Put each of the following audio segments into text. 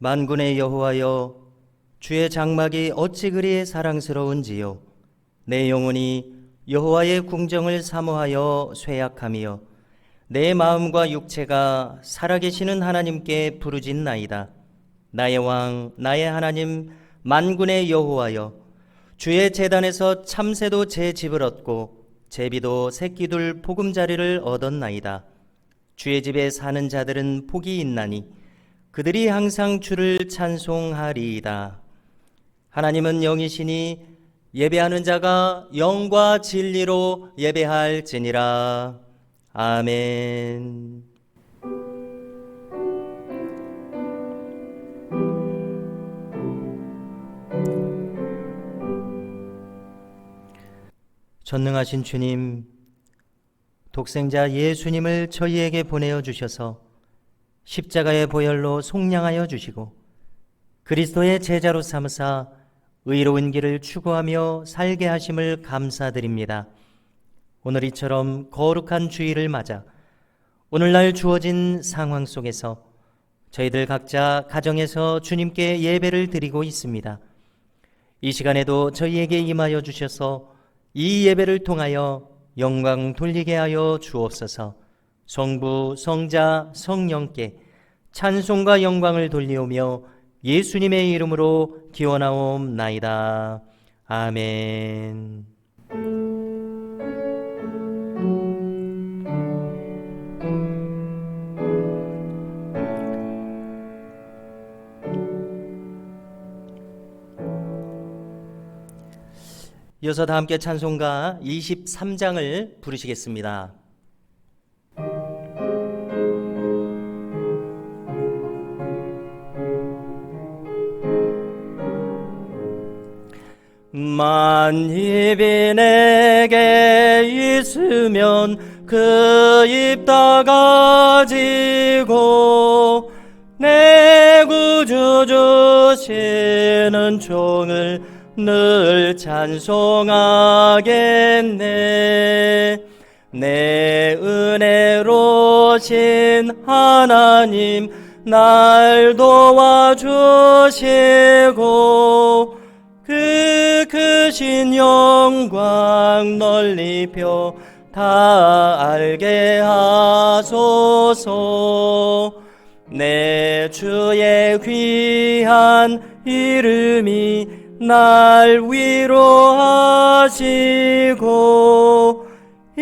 만군의 여호와여, 주의 장막이 어찌 그리 사랑스러운지요. 내 영혼이 여호와의 궁정을 사모하여 쇠약하며 내 마음과 육체가 살아계시는 하나님께 부르짖나이다. 나의 왕, 나의 하나님, 만군의 여호와여, 주의 제단에서 참새도 제 집을 얻고 제비도 새끼둘 보금자리를 얻었나이다. 주의 집에 사는 자들은 복이 있나니 그들이 항상 주를 찬송하리이다. 하나님은 영이시니 예배하는 자가 영과 진리로 예배할지니라. 아멘. 전능하신 주님, 독생자 예수님을 저희에게 보내어 주셔서 십자가의 보혈로 속량하여 주시고 그리스도의 제자로 삼으사 의로운 길을 추구하며 살게 하심을 감사드립니다. 오늘 이처럼 거룩한 주일을 맞아 오늘날 주어진 상황 속에서 저희들 각자 가정에서 주님께 예배를 드리고 있습니다. 이 시간에도 저희에게 임하여 주셔서 이 예배를 통하여 영광 돌리게 하여 주옵소서. 성부, 성자, 성령께 찬송과 영광을 돌리오며 예수님의 이름으로 기원하옵나이다. 아멘. 이어서 다 함께 찬송가 23장을 부르시겠습니다. 만입이 내게 있으면 그 입 다 가지고 내 구주 주시는 종을 늘 찬송하겠네. 내 은혜로신 하나님 날 도와주시고 그 크신 영광 널리 펴 다 알게 하소서. 내 주의 귀한 이름이 날 위로하시고 이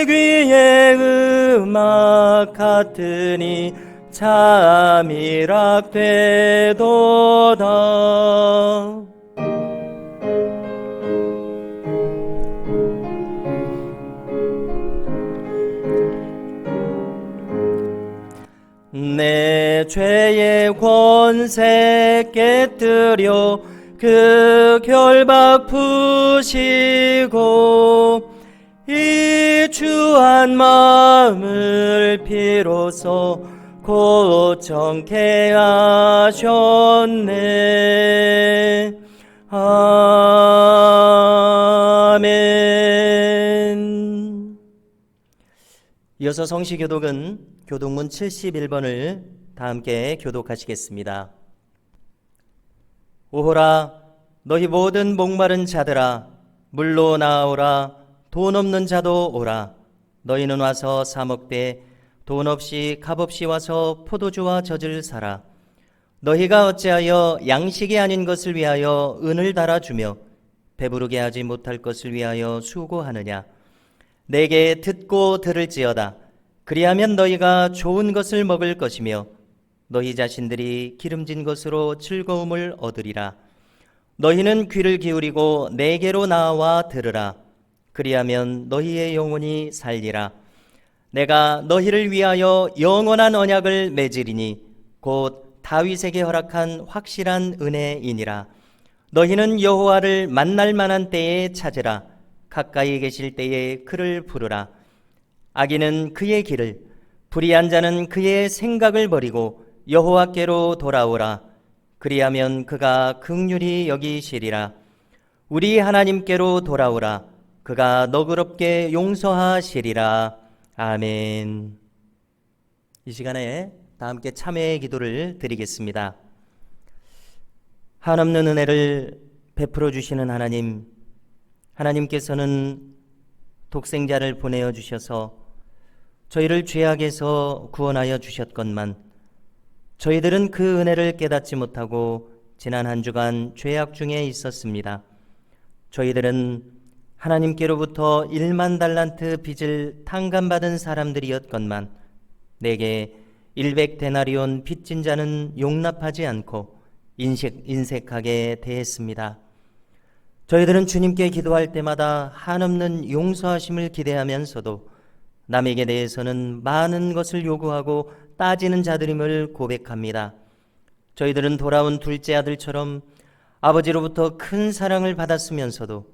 귀의 음악 같으니 참이락되도다. 내 죄의 권세 깨뜨려 그 결박 푸시고 이 주한 마음을 비로소 고정케 하셨네. 아멘. 이어서 성시교독은 교독문 71번을 다 함께 교독하시겠습니다. 오호라, 너희 모든 목마른 자들아, 물로 나아오라. 돈 없는 자도 오라. 너희는 와서 사 먹되 돈 없이 값 없이 와서 포도주와 젖을 사라. 너희가 어찌하여 양식이 아닌 것을 위하여 은을 달아주며 배부르게 하지 못할 것을 위하여 수고하느냐. 내게 듣고 들을지어다. 그리하면 너희가 좋은 것을 먹을 것이며 너희 자신들이 기름진 것으로 즐거움을 얻으리라. 너희는 귀를 기울이고 내게로 나와 들으라. 그리하면 너희의 영혼이 살리라. 내가 너희를 위하여 영원한 언약을 맺으리니 곧 다윗에게 허락한 확실한 은혜이니라. 너희는 여호와를 만날 만한 때에 찾으라. 가까이 계실 때에 그를 부르라. 악인은 그의 길을, 불의한 자는 그의 생각을 버리고 여호와께로 돌아오라. 그리하면 그가 긍휼히 여기시리라. 우리 하나님께로 돌아오라. 그가 너그럽게 용서하시리라. 아멘. 이 시간에 다 함께 참회의 기도를 드리겠습니다. 한없는 은혜를 베풀어 주시는 하나님, 하나님께서는 독생자를 보내어 주셔서 저희를 죄악에서 구원하여 주셨건만 저희들은 그 은혜를 깨닫지 못하고 지난 한 주간 죄악 중에 있었습니다. 저희들은 하나님께로부터 1만 달란트 빚을 탕감받은 사람들이었건만 내게 100데나리온 빚진 자는 용납하지 않고 인색하게 대했습니다. 저희들은 주님께 기도할 때마다 한없는 용서하심을 기대하면서도 남에게 대해서는 많은 것을 요구하고 따지는 자들임을 고백합니다. 저희들은 돌아온 둘째 아들처럼 아버지로부터 큰 사랑을 받았으면서도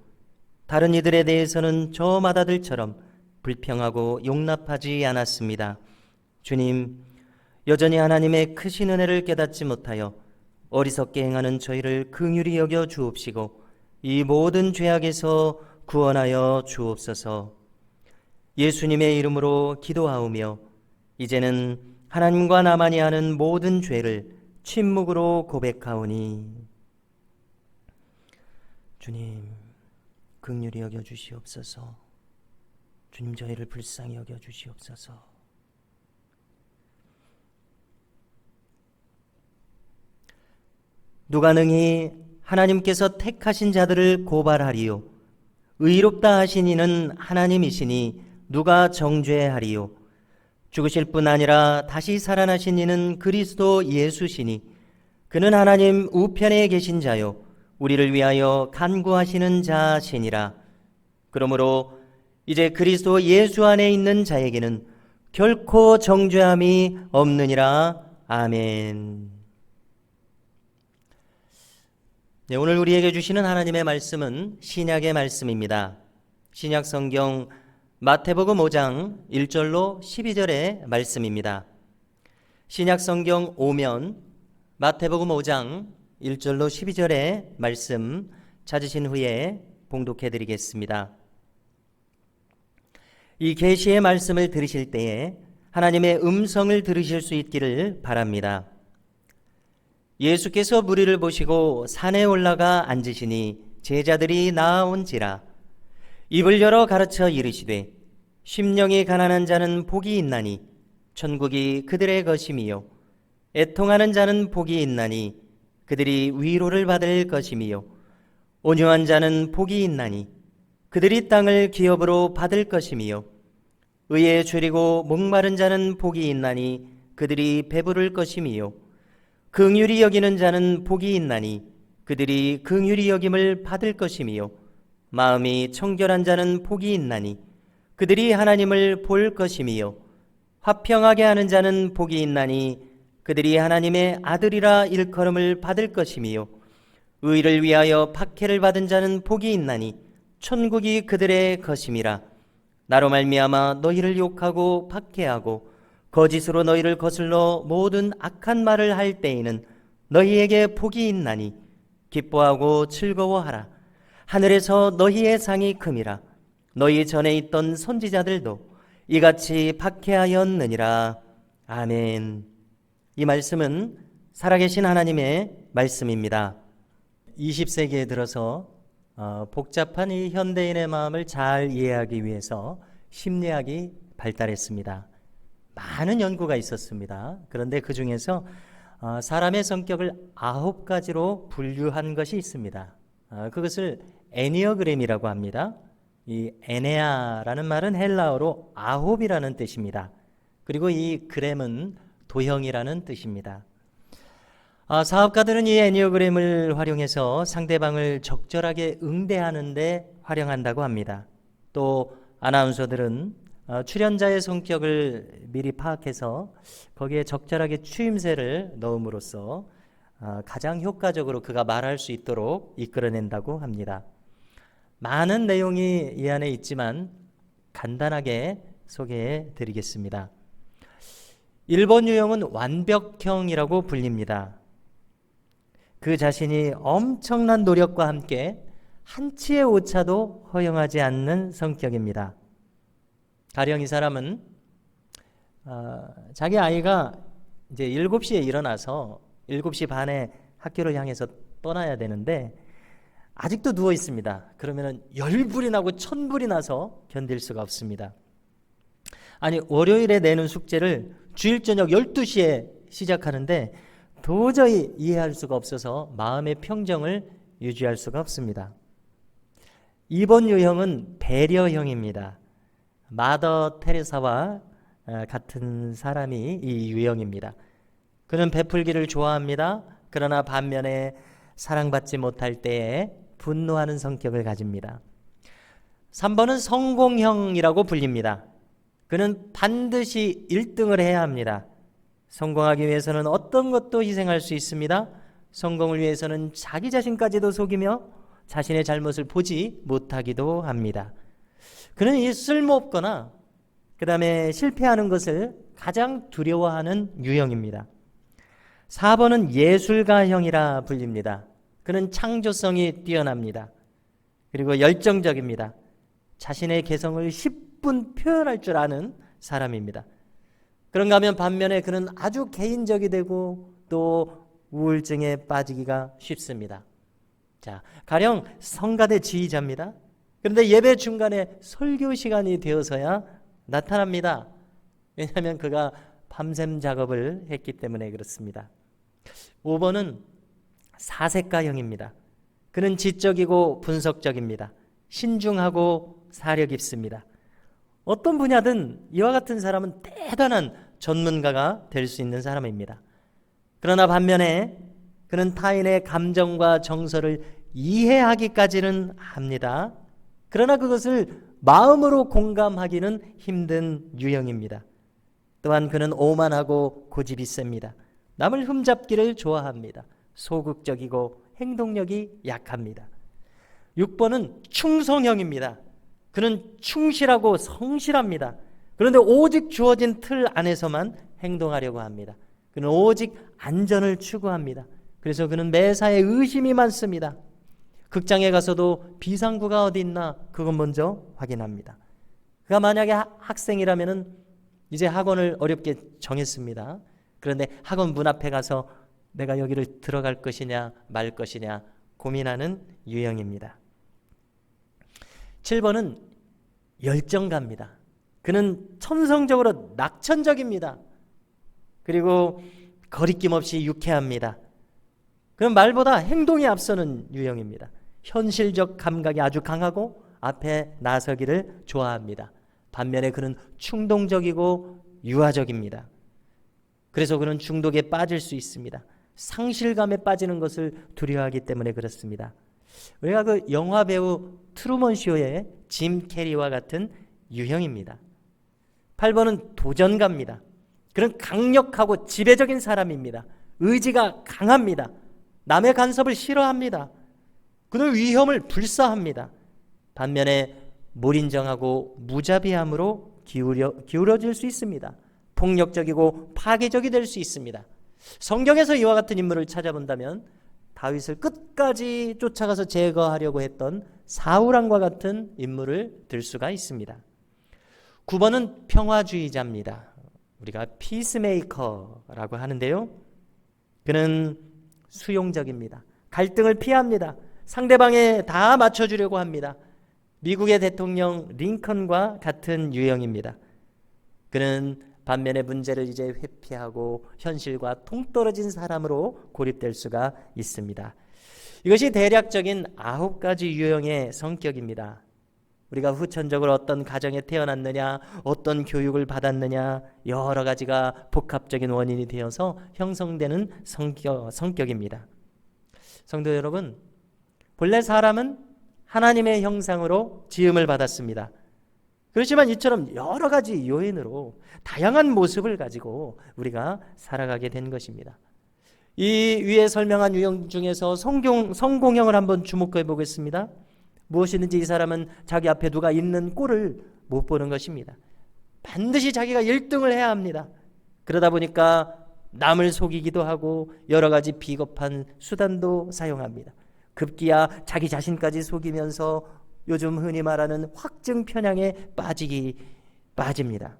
다른 이들에 대해서는 저 맏아들처럼 불평하고 용납하지 않았습니다. 주님, 여전히 하나님의 크신 은혜를 깨닫지 못하여 어리석게 행하는 저희를 긍휼히 여겨 주옵시고 이 모든 죄악에서 구원하여 주옵소서. 예수님의 이름으로 기도하오며 이제는 하나님과 나만이 하는 모든 죄를 침묵으로 고백하오니 주님, 긍휼히 여겨 주시옵소서. 주님, 저희를 불쌍히 여겨 주시옵소서. 누가 능히 하나님께서 택하신 자들을 고발하리요? 의롭다 하신 이는 하나님이시니 누가 정죄하리요? 죽으실 뿐 아니라 다시 살아나신 이는 그리스도 예수시니 그는 하나님 우편에 계신 자요 우리를 위하여 간구하시는 자시니라. 그러므로 이제 그리스도 예수 안에 있는 자에게는 결코 정죄함이 없느니라. 아멘. 네, 오늘 우리에게 주시는 하나님의 말씀은 신약의 말씀입니다. 신약 성경 마태복음 5장 1절로 12절의 말씀입니다. 신약 성경 오면 마태복음 5장 1절로 12절의 말씀 찾으신 후에 봉독해 드리겠습니다. 이 계시의 말씀을 들으실 때에 하나님의 음성을 들으실 수 있기를 바랍니다. 예수께서 무리를 보시고 산에 올라가 앉으시니 제자들이 나아온지라. 입을 열어 가르쳐 이르시되 심령이 가난한 자는 복이 있나니 천국이 그들의 것임이요 애통하는 자는 복이 있나니 그들이 위로를 받을 것임이요 온유한 자는 복이 있나니 그들이 땅을 기업으로 받을 것임이요 의에 줄이고 목마른 자는 복이 있나니 그들이 배부를 것임이요 긍휼히 여기는 자는 복이 있나니 그들이 긍휼히 여김을 받을 것임이요 마음이 청결한 자는 복이 있나니 그들이 하나님을 볼 것임이요 화평하게 하는 자는 복이 있나니 그들이 하나님의 아들이라 일컬음을 받을 것임이요 의를 위하여 박해를 받은 자는 복이 있나니 천국이 그들의 것임이라. 나로 말미암아 너희를 욕하고 박해하고 거짓으로 너희를 거슬러 모든 악한 말을 할 때에는 너희에게 복이 있나니 기뻐하고 즐거워하라. 하늘에서 너희의 상이 큼이라. 너희 전에 있던 선지자들도 이같이 박해하였느니라. 아멘. 이 말씀은 살아계신 하나님의 말씀입니다. 20세기에 들어서 복잡한 이 현대인의 마음을 잘 이해하기 위해서 심리학이 발달했습니다. 많은 연구가 있었습니다. 그런데 그 중에서 사람의 성격을 9가지로 분류한 것이 있습니다. 그것을 애니어그램이라고 합니다. 이 에네아라는 말은 헬라어로 9이라는 뜻입니다. 그리고 이 그램은 도형이라는 뜻입니다. 사업가들은 이 애니어그램을 활용해서 상대방을 적절하게 응대하는 데 활용한다고 합니다. 또 아나운서들은 출연자의 성격을 미리 파악해서 거기에 적절하게 추임새를 넣음으로써 가장 효과적으로 그가 말할 수 있도록 이끌어낸다고 합니다. 많은 내용이 이 안에 있지만 간단하게 소개해 드리겠습니다. 1번 유형은 완벽형이라고 불립니다. 그 자신이 엄청난 노력과 함께 한치의 오차도 허용하지 않는 성격입니다. 가령 이 사람은 자기 아이가 이제 7시에 일어나서 7시 반에 학교를 향해서 떠나야 되는데 아직도 누워 있습니다. 그러면 열불이 나고 천불이 나서 견딜 수가 없습니다. 아니, 월요일에 내는 숙제를 주일 저녁 12시에 시작하는데 도저히 이해할 수가 없어서 마음의 평정을 유지할 수가 없습니다. 이번 유형은 배려형입니다. 마더 테레사와 같은 사람이 이 유형입니다. 그는 베풀기를 좋아합니다. 그러나 반면에 사랑받지 못할 때에 분노하는 성격을 가집니다. 3번은 성공형이라고 불립니다. 그는 반드시 1등을 해야 합니다. 성공하기 위해서는 어떤 것도 희생할 수 있습니다. 성공을 위해서는 자기 자신까지도 속이며 자신의 잘못을 보지 못하기도 합니다. 그는 이 쓸모없거나 그 다음에 실패하는 것을 가장 두려워하는 유형입니다. 4번은 예술가형이라 불립니다. 그는 창조성이 뛰어납니다. 그리고 열정적입니다. 자신의 개성을 10분 표현할 줄 아는 사람입니다. 그런가 하면 반면에 그는 아주 개인적이 되고 또 우울증에 빠지기가 쉽습니다. 자, 가령 성가대 지휘자입니다. 그런데 예배 중간에 설교 시간이 되어서야 나타납니다. 왜냐하면 그가 밤샘 작업을 했기 때문에 그렇습니다. 5번은 사색가형입니다. 그는 지적이고 분석적입니다. 신중하고 사려 깊습니다. 어떤 분야든 이와 같은 사람은 대단한 전문가가 될 수 있는 사람입니다. 그러나 반면에 그는 타인의 감정과 정서를 이해하기까지는 합니다. 그러나 그것을 마음으로 공감하기는 힘든 유형입니다. 또한 그는 오만하고 고집이 셉니다. 남을 흠잡기를 좋아합니다. 소극적이고 행동력이 약합니다. 6번은 충성형입니다. 그는 충실하고 성실합니다. 그런데 오직 주어진 틀 안에서만 행동하려고 합니다. 그는 오직 안전을 추구합니다. 그래서 그는 매사에 의심이 많습니다. 극장에 가서도 비상구가 어디 있나 그건 먼저 확인합니다. 그가 만약에 학생이라면 이제 학원을 어렵게 정했습니다. 그런데 학원 문 앞에 가서 내가 여기를 들어갈 것이냐 말 것이냐 고민하는 유형입니다. 7번은 열정가입니다. 그는 천성적으로 낙천적입니다. 그리고 거리낌 없이 유쾌합니다. 그는 말보다 행동이 앞서는 유형입니다. 현실적 감각이 아주 강하고 앞에 나서기를 좋아합니다. 반면에 그는 충동적이고 유아적입니다. 그래서 그는 중독에 빠질 수 있습니다. 상실감에 빠지는 것을 두려워하기 때문에 그렇습니다. 우리가 그 영화 배우 트루먼 쇼의 짐 캐리와 같은 유형입니다. 8번은 도전가입니다. 그는 강력하고 지배적인 사람입니다. 의지가 강합니다. 남의 간섭을 싫어합니다. 그는 위험을 불사합니다. 반면에 몰인정하고 무자비함으로 기울어질 수 있습니다. 폭력적이고 파괴적이 될 수 있습니다. 성경에서 이와 같은 인물을 찾아본다면 다윗을 끝까지 쫓아가서 제거하려고 했던 사울왕과 같은 인물을 들 수가 있습니다. 9번은 평화주의자입니다. 우리가 피스메이커라고 하는데요. 그는 수용적입니다. 갈등을 피합니다. 상대방에 다 맞춰주려고 합니다. 미국의 대통령 링컨과 같은 유형입니다. 그는 반면에 문제를 이제 회피하고 현실과 동떨어진 사람으로 고립될 수가 있습니다. 이것이 대략적인 9가지 유형의 성격입니다. 우리가 후천적으로 어떤 가정에 태어났느냐, 어떤 교육을 받았느냐, 여러 가지가 복합적인 원인이 되어서 형성되는 성격입니다. 성도 여러분, 본래 사람은 하나님의 형상으로 지음을 받았습니다. 그렇지만 이처럼 여러 가지 요인으로 다양한 모습을 가지고 우리가 살아가게 된 것입니다. 이 위에 설명한 유형 중에서 성공형을 한번 주목해 보겠습니다. 무엇이든지 이 사람은 자기 앞에 누가 있는 꼴을 못 보는 것입니다. 반드시 자기가 1등을 해야 합니다. 그러다 보니까 남을 속이기도 하고 여러 가지 비겁한 수단도 사용합니다. 급기야 자기 자신까지 속이면서 요즘 흔히 말하는 확증 편향에 빠집니다.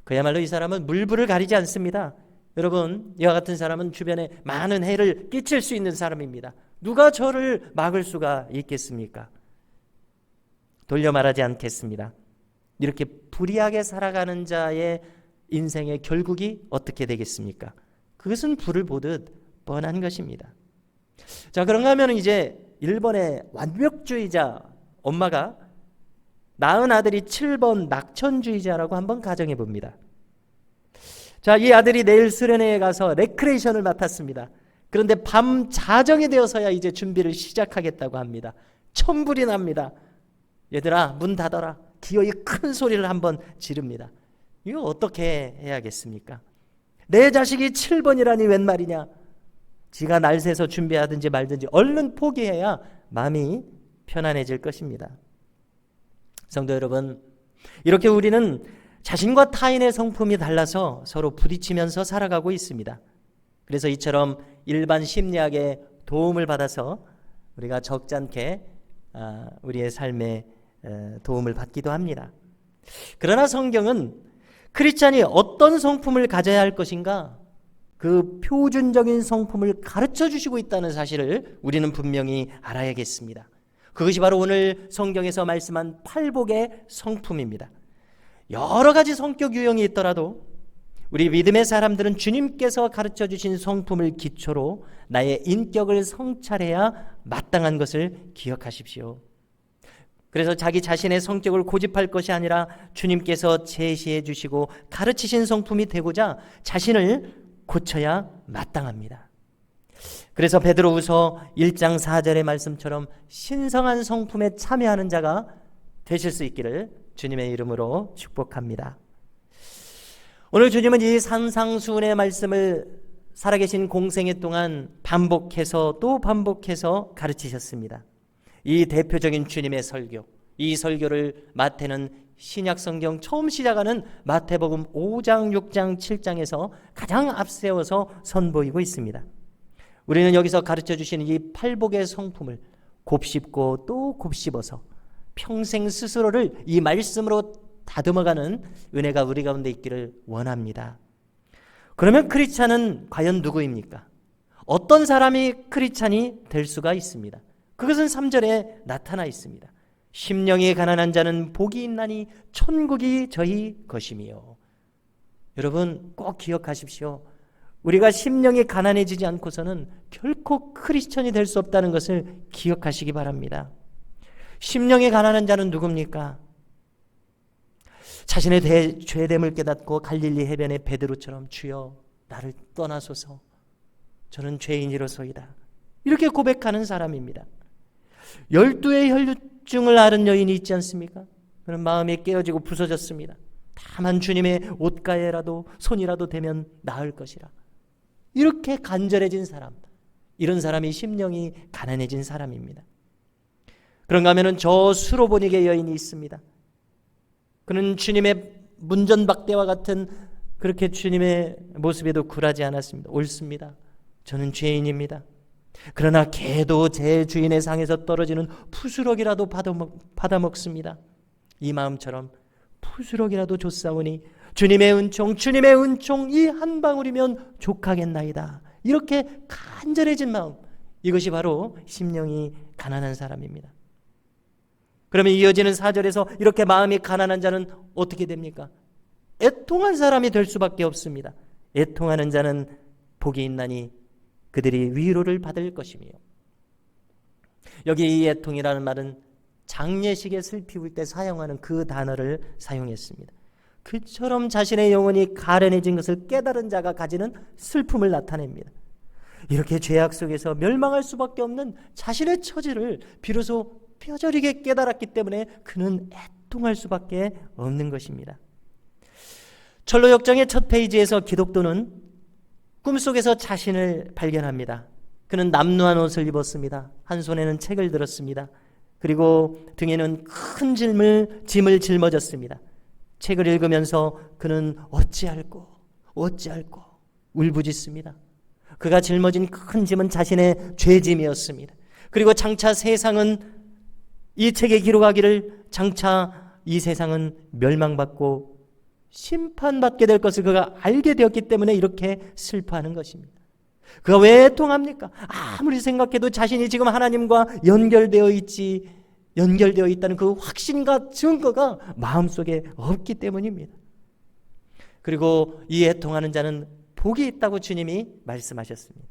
그야말로 이 사람은 물불을 가리지 않습니다. 여러분, 이와 같은 사람은 주변에 많은 해를 끼칠 수 있는 사람입니다. 누가 저를 막을 수가 있겠습니까? 돌려 말하지 않겠습니다. 이렇게 불의하게 살아가는 자의 인생의 결국이 어떻게 되겠습니까? 그것은 불을 보듯 뻔한 것입니다. 자, 그런가 하면 이제 일본의 완벽주의자 엄마가 낳은 아들이 7번 낙천주의자라고 한번 가정해 봅니다. 자, 이 아들이 내일 수련회에 가서 레크레이션을 맡았습니다. 그런데 밤 자정이 되어서야 이제 준비를 시작하겠다고 합니다. 천불이 납니다. 얘들아, 문 닫아라. 기어이 큰 소리를 한번 지릅니다. 이거 어떻게 해야겠습니까? 내 자식이 7번이라니 웬 말이냐? 지가 날 새서 준비하든지 말든지 얼른 포기해야 마음이 편안해질 것입니다. 성도 여러분, 이렇게 우리는 자신과 타인의 성품이 달라서 서로 부딪히면서 살아가고 있습니다. 그래서 이처럼 일반 심리학의 도움을 받아서 우리가 적잖게 우리의 삶에 도움을 받기도 합니다. 그러나 성경은 크리스찬이 어떤 성품을 가져야 할 것인가, 그 표준적인 성품을 가르쳐 주시고 있다는 사실을 우리는 분명히 알아야겠습니다. 그것이 바로 오늘 성경에서 말씀한 팔복의 성품입니다. 여러 가지 성격 유형이 있더라도 우리 믿음의 사람들은 주님께서 가르쳐 주신 성품을 기초로 나의 인격을 성찰해야 마땅한 것을 기억하십시오. 그래서 자기 자신의 성격을 고집할 것이 아니라 주님께서 제시해 주시고 가르치신 성품이 되고자 자신을 고쳐야 마땅합니다. 그래서 베드로후서 1장 4절의 말씀처럼 신성한 성품에 참여하는 자가 되실 수 있기를 주님의 이름으로 축복합니다. 오늘 주님은 이 산상수훈의 말씀을 살아계신 공생애 동안 반복해서 또 반복해서 가르치셨습니다. 이 대표적인 주님의 설교, 이 설교를 마태는 신약성경 처음 시작하는 마태복음 5장, 6장, 7장에서 가장 앞세워서 선보이고 있습니다. 우리는 여기서 가르쳐 주시는 이 팔복의 성품을 곱씹고 또 곱씹어서 평생 스스로를 이 말씀으로 다듬어가는 은혜가 우리 가운데 있기를 원합니다. 그러면 크리스찬은 과연 누구입니까? 어떤 사람이 크리스찬이 될 수가 있습니다. 그것은 3절에 나타나 있습니다. 심령이 가난한 자는 복이 있나니 천국이 저희 것이며. 여러분 꼭 기억하십시오. 우리가 심령이 가난해지지 않고서는 결코 크리스천이 될 수 없다는 것을 기억하시기 바랍니다. 심령이 가난한 자는 누굽니까? 자신의 죄됨을 깨닫고 갈릴리 해변의 베드로처럼 주여 나를 떠나소서 저는 죄인이로소이다 이렇게 고백하는 사람입니다. 12의 혈류증을 앓은 여인이 있지 않습니까? 그는 마음이 깨어지고 부서졌습니다. 다만 주님의 옷가에라도 손이라도 대면 나을 것이라. 이렇게 간절해진 사람, 이런 사람이 심령이 가난해진 사람입니다. 그런가 하면은 저 수로보니게 여인이 있습니다. 그는 주님의 문전박대와 같은 그렇게 주님의 모습에도 굴하지 않았습니다. 옳습니다. 저는 죄인입니다. 그러나 개도 제 주인의 상에서 떨어지는 푸스럭이라도 받아먹습니다. 이 마음처럼 푸스럭이라도 줬사오니 주님의 은총 이 한 방울이면 족하겠나이다. 이렇게 간절해진 마음, 이것이 바로 심령이 가난한 사람입니다. 그러면 이어지는 4절에서 이렇게 마음이 가난한 자는 어떻게 됩니까? 애통한 사람이 될 수밖에 없습니다. 애통하는 자는 복이 있나니 그들이 위로를 받을 것이며. 여기 이 애통이라는 말은 장례식에 슬피울 때 사용하는 그 단어를 사용했습니다. 그처럼 자신의 영혼이 가련해진 것을 깨달은 자가 가지는 슬픔을 나타냅니다. 이렇게 죄악 속에서 멸망할 수밖에 없는 자신의 처지를 비로소 뼈저리게 깨달았기 때문에 그는 애통할 수밖에 없는 것입니다. 철로역정의 첫 페이지에서 기독도는 꿈속에서 자신을 발견합니다. 그는 남루한 옷을 입었습니다. 한 손에는 책을 들었습니다. 그리고 등에는 큰 짐을 짊어졌습니다. 책을 읽으면서 그는 어찌할꼬 울부짖습니다. 그가 짊어진 큰 짐은 자신의 죄짐이었습니다. 그리고 장차 세상은 이 책에 기록하기를 장차 이 세상은 멸망받고 심판받게 될 것을 그가 알게 되었기 때문에 이렇게 슬퍼하는 것입니다. 그가 왜 애통합니까? 아무리 생각해도 자신이 지금 하나님과 연결되어 있다는 그 확신과 증거가 마음속에 없기 때문입니다. 그리고 이 애통하는 자는 복이 있다고 주님이 말씀하셨습니다.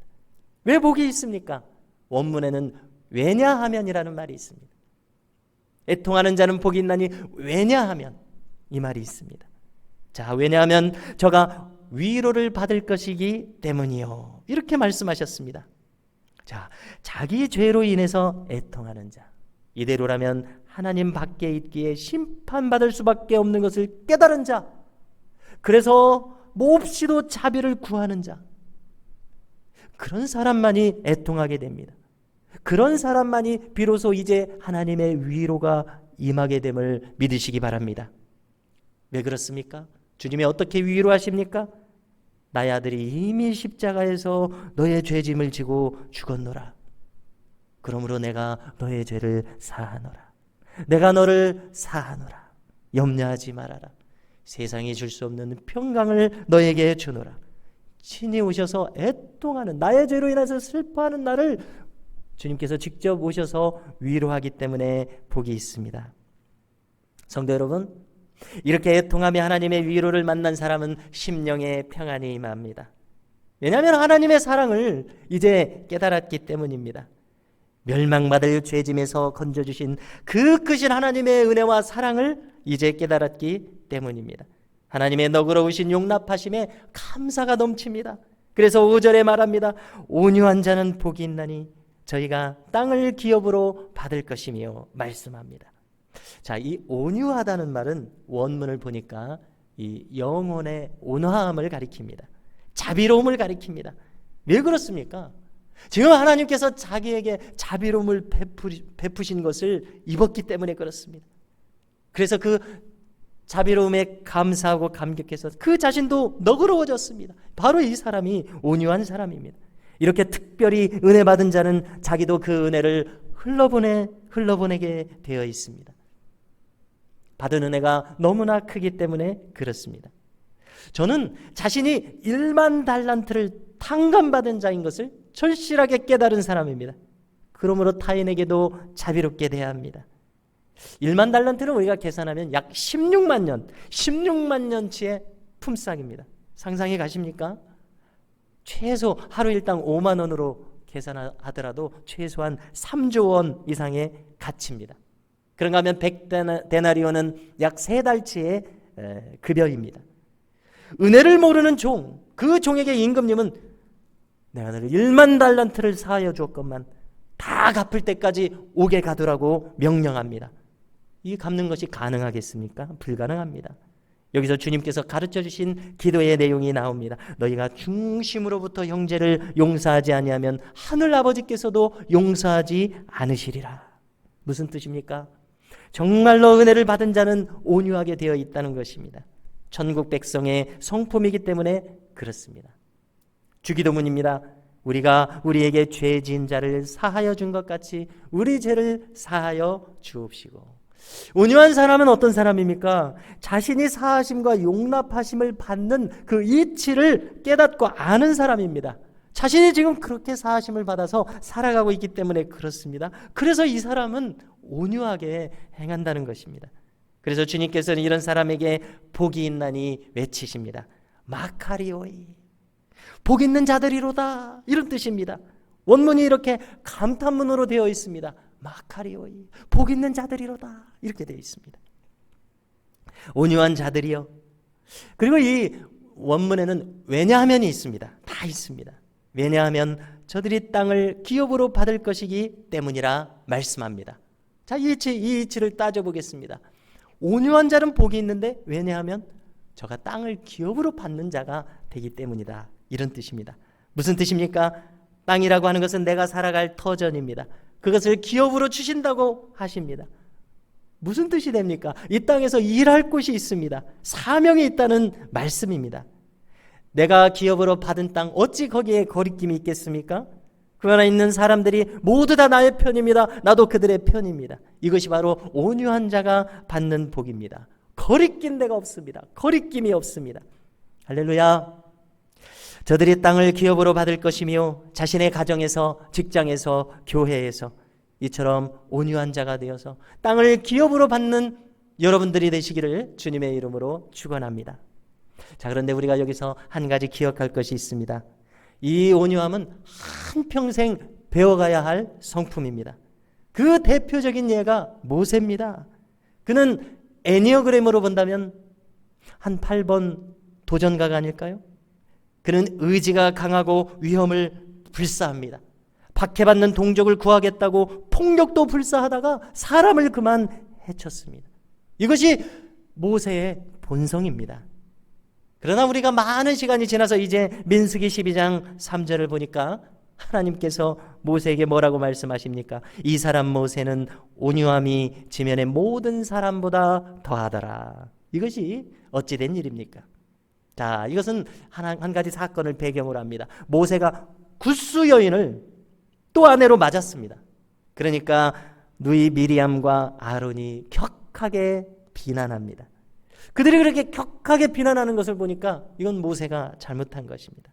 왜 복이 있습니까? 원문에는 왜냐하면이라는 말이 있습니다. 애통하는 자는 복이 있나니 왜냐하면, 이 말이 있습니다. 자, 왜냐하면 저가 위로를 받을 것이기 때문이요, 이렇게 말씀하셨습니다. 자, 자기 죄로 인해서 애통하는 자, 이대로라면 하나님 밖에 있기에 심판받을 수밖에 없는 것을 깨달은 자, 그래서 몹시도 자비를 구하는 자, 그런 사람만이 애통하게 됩니다. 그런 사람만이 비로소 이제 하나님의 위로가 임하게 됨을 믿으시기 바랍니다. 왜 그렇습니까? 주님이 어떻게 위로하십니까? 나의 아들이 이미 십자가에서 너의 죄짐을 지고 죽었노라. 그러므로 내가 너의 죄를 사하노라. 내가 너를 사하노라. 염려하지 말아라. 세상이 줄 수 없는 평강을 너에게 주노라. 친히 오셔서 애통하는, 나의 죄로 인해서 슬퍼하는 나를 주님께서 직접 오셔서 위로하기 때문에 복이 있습니다. 성도 여러분, 이렇게 애통하며 하나님의 위로를 만난 사람은 심령의 평안이 임합니다. 왜냐하면 하나님의 사랑을 이제 깨달았기 때문입니다. 멸망받을 죄짐에서 건져주신 그 크신 하나님의 은혜와 사랑을 이제 깨달았기 때문입니다. 하나님의 너그러우신 용납하심에 감사가 넘칩니다. 그래서 5절에 말합니다. 온유한 자는 복이 있나니 저희가 땅을 기업으로 받을 것이며 말씀합니다. 자, 이 온유하다는 말은 원문을 보니까 이 영혼의 온화함을 가리킵니다. 자비로움을 가리킵니다. 왜 그렇습니까? 지금 하나님께서 자기에게 자비로움을 베푸신 것을 입었기 때문에 그렇습니다. 그래서 그 자비로움에 감사하고 감격해서 그 자신도 너그러워졌습니다. 바로 이 사람이 온유한 사람입니다. 이렇게 특별히 은혜 받은 자는 자기도 그 은혜를 흘러보내게 되어 있습니다. 받은 은혜가 너무나 크기 때문에 그렇습니다. 저는 자신이 1만 달란트를 탕감받은 자인 것을 절실하게 깨달은 사람입니다. 그러므로 타인에게도 자비롭게 대해야 합니다. 1만 달란트는 우리가 계산하면 약 16만 년치의 품삯입니다. 상상해 가십니까? 최소 하루 일당 5만 원으로 계산하더라도 최소한 3조 원 이상의 가치입니다. 그런가 하면 100데나리온은 약 3달치의 급여입니다. 은혜를 모르는 종, 그 종에게 임금님은 내가 너를 1만 달란트를 사하여 주었건만 다 갚을 때까지 오게 가두라고 명령합니다. 이 갚는 것이 가능하겠습니까? 불가능합니다. 여기서 주님께서 가르쳐 주신 기도의 내용이 나옵니다. 너희가 중심으로부터 형제를 용서하지 아니하면 하늘 아버지께서도 용서하지 않으시리라. 무슨 뜻입니까? 정말로 은혜를 받은 자는 온유하게 되어 있다는 것입니다. 천국 백성의 성품이기 때문에 그렇습니다. 주기도문입니다. 우리가 우리에게 죄 지은 자를 사하여 준 것 같이 우리 죄를 사하여 주옵시고. 온유한 사람은 어떤 사람입니까? 자신이 사하심과 용납하심을 받는 그 이치를 깨닫고 아는 사람입니다. 자신이 지금 그렇게 사하심을 받아서 살아가고 있기 때문에 그렇습니다. 그래서 이 사람은 온유하게 행한다는 것입니다. 그래서 주님께서는 이런 사람에게 복이 있나니 외치십니다. 마카리오이, 복 있는 자들이로다, 이런 뜻입니다. 원문이 이렇게 감탄문으로 되어 있습니다. 마카리오이, 복 있는 자들이로다, 이렇게 되어 있습니다. 온유한 자들이요. 그리고 이 원문에는 왜냐하면이 있습니다. 다 있습니다. 왜냐하면 저들이 땅을 기업으로 받을 것이기 때문이라 말씀합니다. 자, 이 이치를 따져보겠습니다. 온유한 자는 복이 있는데 왜냐하면 저가 땅을 기업으로 받는 자가 되기 때문이다, 이런 뜻입니다. 무슨 뜻입니까? 땅이라고 하는 것은 내가 살아갈 터전입니다. 그것을 기업으로 주신다고 하십니다. 무슨 뜻이 됩니까? 이 땅에서 일할 곳이 있습니다. 사명이 있다는 말씀입니다. 내가 기업으로 받은 땅, 어찌 거기에 거리낌이 있겠습니까? 그 안에 있는 사람들이 모두 다 나의 편입니다. 나도 그들의 편입니다. 이것이 바로 온유한 자가 받는 복입니다. 거리낀 데가 없습니다. 거리낌이 없습니다. 할렐루야. 저들이 땅을 기업으로 받을 것이며 자신의 가정에서, 직장에서, 교회에서 이처럼 온유한 자가 되어서 땅을 기업으로 받는 여러분들이 되시기를 주님의 이름으로 축원합니다. 자, 그런데 우리가 여기서 한 가지 기억할 것이 있습니다. 이 온유함은 한평생 배워가야 할 성품입니다. 그 대표적인 예가 모세입니다. 그는 애니어그램으로 본다면 한 8번 도전가가 아닐까요? 그는 의지가 강하고 위험을 불사합니다. 박해받는 동족을 구하겠다고 폭력도 불사하다가 사람을 그만 해쳤습니다. 이것이 모세의 본성입니다. 그러나 우리가 많은 시간이 지나서 이제 민수기 12장 3절을 보니까 하나님께서 모세에게 뭐라고 말씀하십니까? 이 사람 모세는 온유함이 지면의 모든 사람보다 더하더라. 이것이 어찌된 일입니까? 자, 이것은 한 가지 사건을 배경으로 합니다. 모세가 굿수 여인을 또 아내로 맞았습니다. 그러니까 누이 미리암과 아론이 격하게 비난합니다. 그들이 그렇게 격하게 비난하는 것을 보니까 이건 모세가 잘못한 것입니다.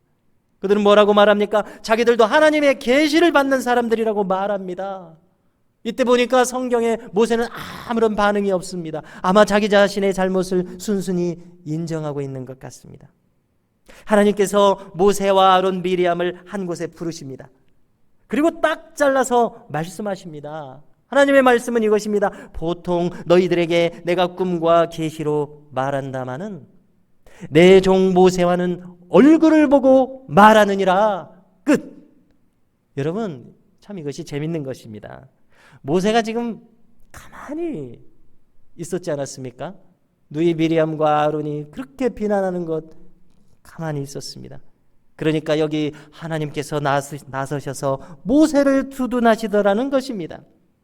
그들은 뭐라고 말합니까? 자기들도 하나님의 계시를 받는 사람들이라고 말합니다. 이때 보니까 성경에 모세는 아무런 반응이 없습니다. 아마 자기 자신의 잘못을 순순히 인정하고 있는 것 같습니다. 하나님께서 모세와 아론, 미리암을 한 곳에 부르십니다. 그리고 딱 잘라서 말씀하십니다. 하나님의 말씀은 이것입니다. 보통 너희들에게 내가 꿈과 계시로 말한다마는 내 종 모세와는 얼굴을 보고 말하느니라. 끝. 여러분, 참 이것이 재밌는 것입니다. 모세가 지금 가만히 있었지 않았습니까? 누이 미리암과 아론이 그렇게 비난하는 것 가만히 있었습니다. 그러니까 여기 하나님께서 나서셔서 모세를 두둔하시더라는 것입니다.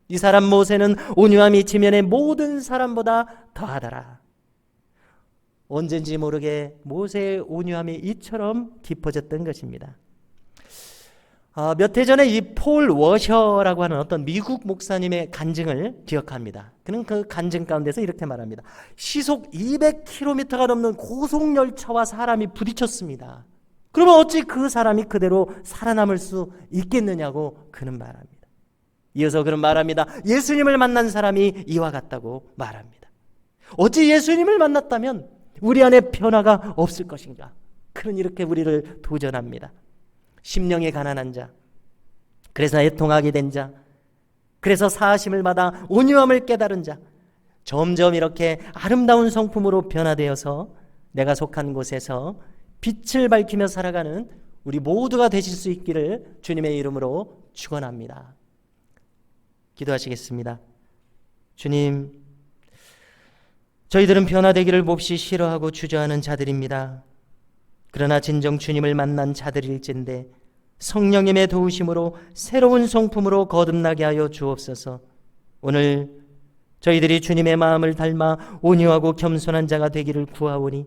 이 사람 모세는 온유함이 지면의 모든 사람보다 더하더라. 언젠지 모르게 모세의 온유함이 이처럼 깊어졌던 것입니다. 몇 해 전에 이 폴 워셔라고 하는 어떤 미국 목사님의 간증을 기억합니다. 그는 그 간증 가운데서 이렇게 말합니다. 시속 200km가 넘는 고속열차와 사람이 부딪혔습니다. 그러면 어찌 그 사람이 그대로 살아남을 수 있겠느냐고 그는 말합니다. 이어서 그는 말합니다. 예수님을 만난 사람이 이와 같다고 말합니다. 어찌 예수님을 만났다면 우리 안에 변화가 없을 것인가? 그는 이렇게 우리를 도전합니다. 심령이 가난한 자, 그래서 애통하게 된 자, 그래서 사하심을 받아 온유함을 깨달은 자, 점점 이렇게 아름다운 성품으로 변화되어서 내가 속한 곳에서 빛을 밝히며 살아가는 우리 모두가 되실 수 있기를 주님의 이름으로 축원합니다. 기도하시겠습니다. 주님, 저희들은 변화되기를 몹시 싫어하고 주저하는 자들입니다. 그러나 진정 주님을 만난 자들일진데 성령님의 도우심으로 새로운 성품으로 거듭나게 하여 주옵소서. 오늘 저희들이 주님의 마음을 닮아 온유하고 겸손한 자가 되기를 구하오니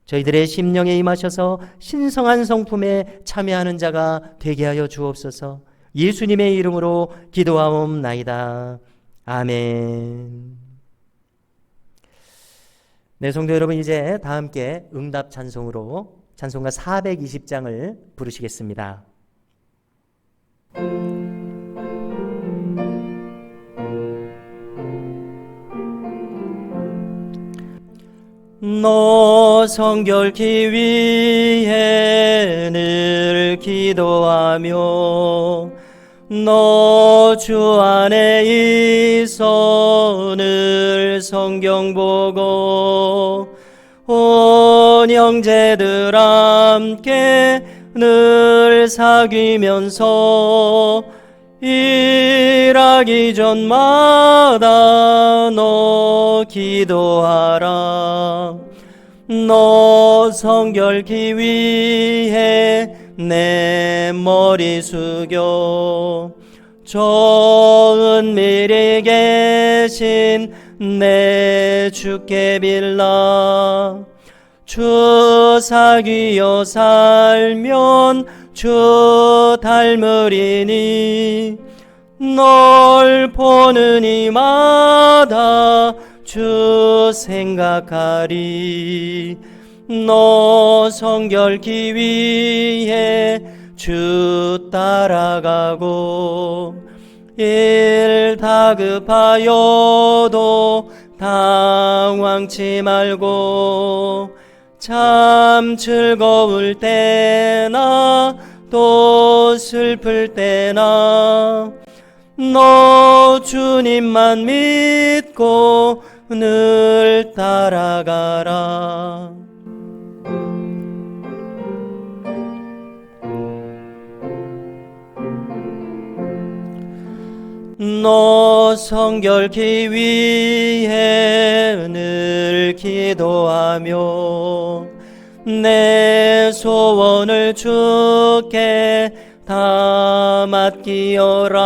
저희들의 심령에 임하셔서 신성한 성품에 참여하는 자가 되게 하여 주옵소서. 예수님의 이름으로 기도하옵나이다. 아멘. 네, 성도 여러분, 이제 다 함께 응답 찬송으로 찬송가 420장을 부르시겠습니다. 너 성결케 위해 늘 기도하며 너 주 안에 있어 늘 성경 보고 온 형제들 함께 늘 사귀면서 일하기 전마다 너 기도하라. 너 성결케 위해 내 머리 숙여 저 은밀히 계신 내 주께 빌라. 주 사귀어 살면 주 닮으리니 널 보는 이마다 주 생각하리. 너 성결케 위해 주 따라가고 일 다급하여도 당황치 말고 참 즐거울 때나 또 슬플 때나 너 주님만 믿고 늘 따라가라. 너 성결케 위해 늘 기도하며 내 소원을 주께 다 맡기어라.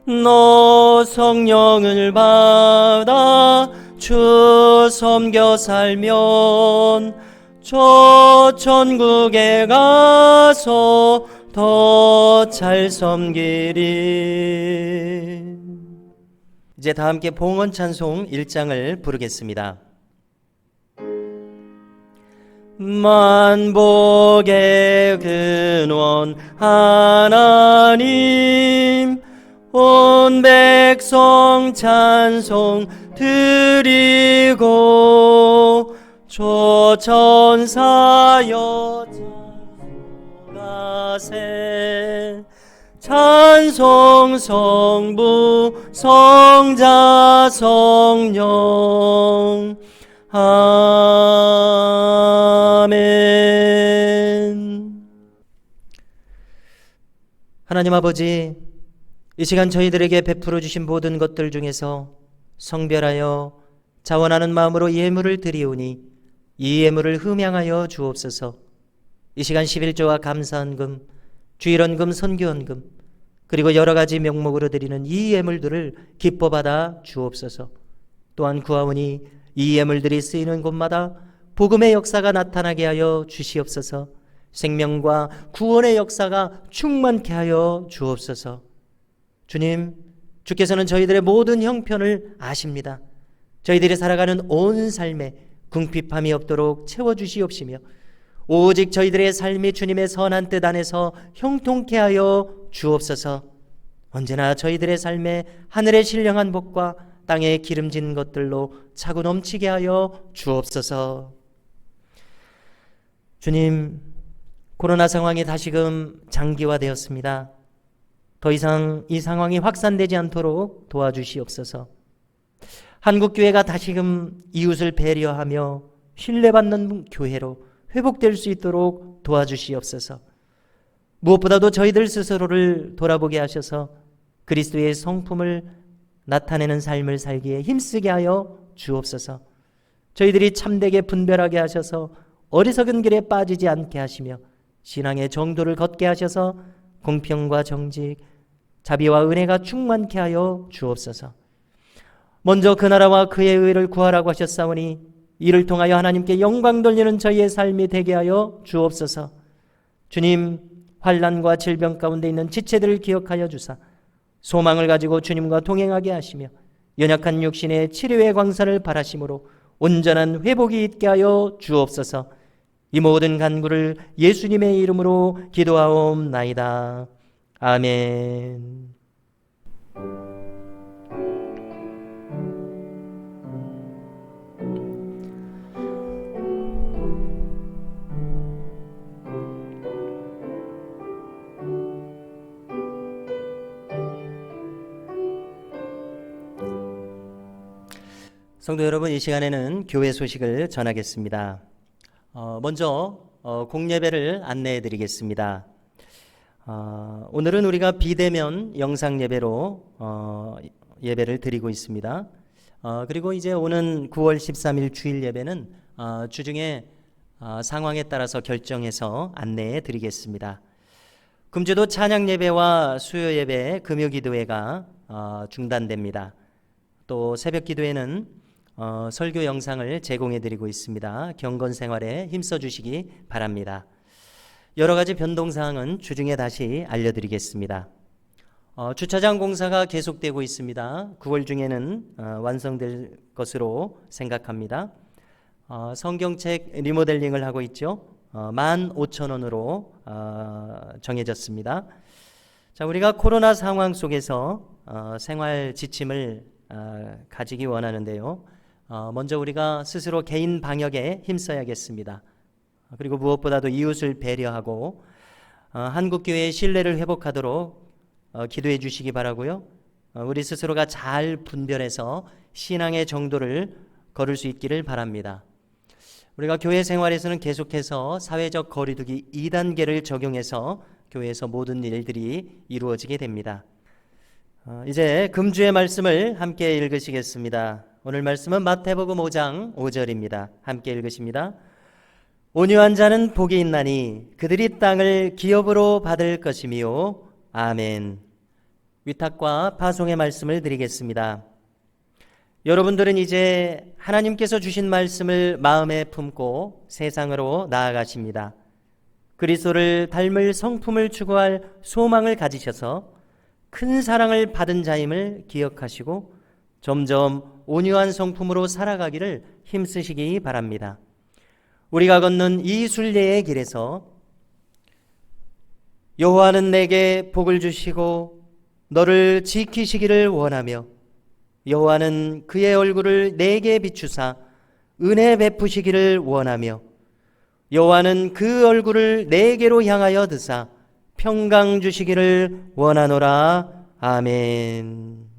너 성령을 받아 주 섬겨 살면 저 천국에 가서 더 잘 섬기리. 이제 다 함께 봉헌 찬송 1장을 부르겠습니다. 만복의 근원 하나님, 온 백성 찬송 드리고 조천사여 찬송하세. 찬송 성부 성자 성령 아멘. 하나님 아버지, 이 시간 저희들에게 베풀어 주신 모든 것들 중에서 성별하여 자원하는 마음으로 이 예물을 드리오니 이 예물을 흠양하여 주옵소서. 이 시간 11조와 감사헌금, 주일헌금, 선교헌금, 그리고 여러 가지 명목으로 드리는 이 예물들을 기뻐 받아 주옵소서. 또한 구하오니 이 예물들이 쓰이는 곳마다 복음의 역사가 나타나게 하여 주시옵소서. 생명과 구원의 역사가 충만케 하여 주옵소서. 주님, 주께서는 저희들의 모든 형편을 아십니다. 저희들이 살아가는 온 삶에 궁핍함이 없도록 채워주시옵시며 오직 저희들의 삶이 주님의 선한 뜻 안에서 형통케 하여 주옵소서. 언제나 저희들의 삶에 하늘의 신령한 복과 땅에 기름진 것들로 차고 넘치게 하여 주옵소서. 주님, 코로나 상황이 다시금 장기화되었습니다. 더 이상 이 상황이 확산되지 않도록 도와주시옵소서. 한국교회가 다시금 이웃을 배려하며 신뢰받는 교회로 회복될 수 있도록 도와주시옵소서. 무엇보다도 저희들 스스로를 돌아보게 하셔서 그리스도의 성품을 나타내는 삶을 살기에 힘쓰게 하여 주옵소서. 저희들이 참되게 분별하게 하셔서 어리석은 길에 빠지지 않게 하시며 신앙의 정도를 걷게 하셔서 공평과 정직, 자비와 은혜가 충만케 하여 주옵소서. 먼저 그 나라와 그의 의를 구하라고 하셨사오니 이를 통하여 하나님께 영광 돌리는 저희의 삶이 되게 하여 주옵소서. 주님, 환난과 질병 가운데 있는 지체들을 기억하여 주사 소망을 가지고 주님과 동행하게 하시며 연약한 육신의 치료의 광선을 바라심으로 온전한 회복이 있게 하여 주옵소서. 이 모든 간구를 예수님의 이름으로 기도하옵나이다. 아멘. 성도 여러분, 이 시간에는 교회 소식을 전하겠습니다. 먼저 공예배를 안내해 드리겠습니다. 오늘은 우리가 비대면 영상 예배로 예배를 드리고 있습니다. 그리고 이제 오는 9월 13일 주일 예배는 주중에 상황에 따라서 결정해서 안내해 드리겠습니다. 금주도 찬양 예배와 수요 예배, 금요 기도회가 중단됩니다. 또 새벽 기도회는 설교 영상을 제공해 드리고 있습니다. 경건 생활에 힘써 주시기 바랍니다. 여러 가지 변동사항은 주중에 다시 알려드리겠습니다. 주차장 공사가 계속되고 있습니다. 9월 중에는 완성될 것으로 생각합니다. 성경책 리모델링을 하고 있죠. 15,000원으로 정해졌습니다. 자, 우리가 코로나 상황 속에서 생활 지침을 가지기 원하는데요. 먼저 우리가 스스로 개인 방역에 힘써야겠습니다. 그리고 무엇보다도 이웃을 배려하고 한국교회의 신뢰를 회복하도록 기도해 주시기 바라고요. 우리 스스로가 잘 분별해서 신앙의 정도를 걸을 수 있기를 바랍니다. 우리가 교회 생활에서는 계속해서 사회적 거리두기 2단계를 적용해서 교회에서 모든 일들이 이루어지게 됩니다. 이제 금주의 말씀을 함께 읽으시겠습니다. 오늘 말씀은 마태복음 5장 5절입니다. 함께 읽으십니다. 온유한 자는 복이 있나니 그들이 땅을 기업으로 받을 것이며 아멘. 위탁과 파송의 말씀을 드리겠습니다. 여러분들은 이제 하나님께서 주신 말씀을 마음에 품고 세상으로 나아가십니다. 그리스도를 닮을 성품을 추구할 소망을 가지셔서 큰 사랑을 받은 자임을 기억하시고 점점 온유한 성품으로 살아가기를 힘쓰시기 바랍니다. 우리가 걷는 이 순례의 길에서 여호와는 내게 복을 주시고 너를 지키시기를 원하며 여호와는 그의 얼굴을 내게 비추사 은혜 베푸시기를 원하며 여호와는 그 얼굴을 내게로 향하여 드사 평강 주시기를 원하노라. 아멘.